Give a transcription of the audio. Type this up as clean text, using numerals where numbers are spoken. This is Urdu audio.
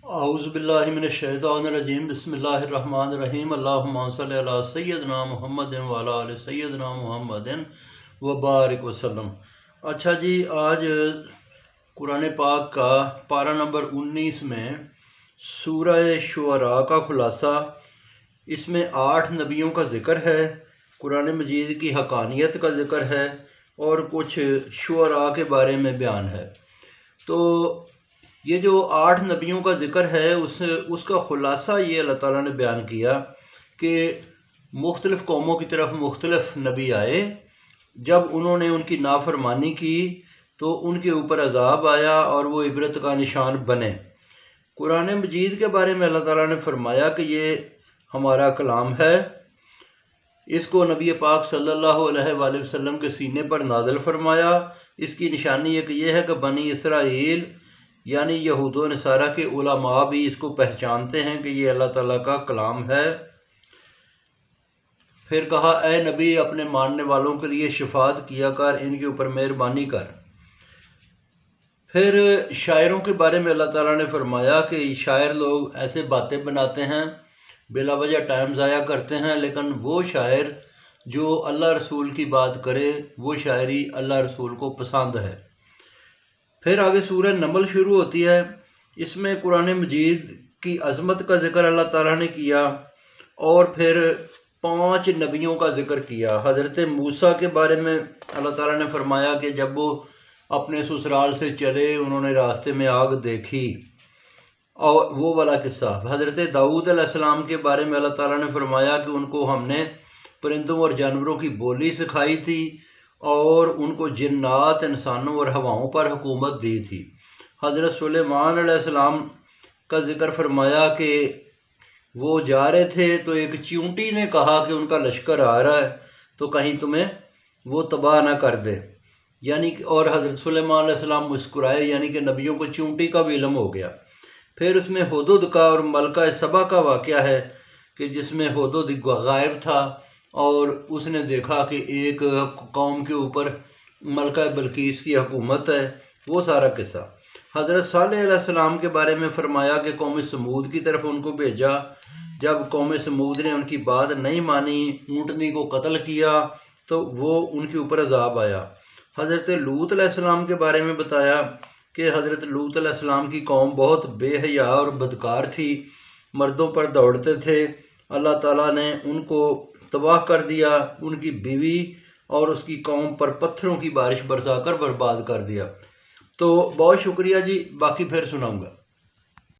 اعوذ باللہ من الشیطان الرجیم بسم اللہ الرحمن الرحیم اللہم صلی علی سیدنا محمد وعلی آل سیدنا محمد وبارک وسلم۔ اچھا جی، آج قرآن پاک کا پارہ نمبر 19 میں سورہ شعراء کا خلاصہ، اس میں 8 نبیوں کا ذکر ہے، قرآن مجید کی حقانیت کا ذکر ہے اور کچھ شعراء کے بارے میں بیان ہے۔ تو یہ جو 8 نبیوں کا ذکر ہے اس کا خلاصہ یہ اللہ تعالیٰ نے بیان کیا کہ مختلف قوموں کی طرف مختلف نبی آئے، جب انہوں نے ان کی نافرمانی کی تو ان کے اوپر عذاب آیا اور وہ عبرت کا نشان بنے۔ قرآن مجید کے بارے میں اللہ تعالیٰ نے فرمایا کہ یہ ہمارا کلام ہے، اس کو نبی پاک صلی اللہ علیہ وآلہ وسلم کے سینے پر نازل فرمایا۔ اس کی نشانی ایک یہ ہے کہ بنی اسرائیل یعنی یہود و نصارہ کے علماء بھی اس کو پہچانتے ہیں کہ یہ اللہ تعالیٰ کا کلام ہے۔ پھر کہا، اے نبی اپنے ماننے والوں کے لیے شفاعت کیا کر، ان کے اوپر مہربانی کر۔ پھر شاعروں کے بارے میں اللہ تعالیٰ نے فرمایا کہ شاعر لوگ ایسے باتیں بناتے ہیں، بلا وجہ ٹائم ضائع کرتے ہیں، لیکن وہ شاعر جو اللہ رسول کی بات کرے وہ شاعری اللہ رسول کو پسند ہے۔ پھر آگے سورہ نمل شروع ہوتی ہے، اس میں قرآن مجید کی عظمت کا ذکر اللہ تعالیٰ نے کیا اور پھر 5 نبیوں کا ذکر کیا۔ حضرت موسیٰ کے بارے میں اللہ تعالیٰ نے فرمایا کہ جب وہ اپنے سسرال سے چلے انہوں نے راستے میں آگ دیکھی، اور وہ والا قصہ۔ حضرت داؤد علیہ السلام کے بارے میں اللہ تعالیٰ نے فرمایا کہ ان کو ہم نے پرندوں اور جانوروں کی بولی سکھائی تھی اور ان کو جنات، انسانوں اور ہواؤں پر حکومت دی تھی۔ حضرت سلیمان علیہ السلام کا ذکر فرمایا کہ وہ جا رہے تھے تو ایک چیونٹی نے کہا کہ ان کا لشکر آ رہا ہے تو کہیں تمہیں وہ تباہ نہ کر دے، یعنی کہ اور حضرت سلیمان علیہ السلام مسکرائے، یعنی کہ نبیوں کو چیونٹی کا بھی علم ہو گیا۔ پھر اس میں ہدہد کا اور ملکہ سبا کا واقعہ ہے کہ جس میں ہدہد غائب تھا اور اس نے دیکھا کہ ایک قوم کے اوپر ملکہ بلقیس کی حکومت ہے، وہ سارا قصہ۔ حضرت صالح علیہ السلام کے بارے میں فرمایا کہ قوم سمود کی طرف ان کو بھیجا، جب قوم سمود نے ان کی بات نہیں مانی، اونٹنی کو قتل کیا تو وہ ان کے اوپر عذاب آیا۔ حضرت لوط علیہ السلام کے بارے میں بتایا کہ حضرت لوط علیہ السلام کی قوم بہت بے حیا اور بدکار تھی، مردوں پر دوڑتے تھے، اللہ تعالیٰ نے ان کو تباہ کر دیا، ان کی بیوی اور اس کی قوم پر پتھروں کی بارش برسا کر برباد کر دیا۔ تو بہت شکریہ جی، باقی پھر سناؤں گا۔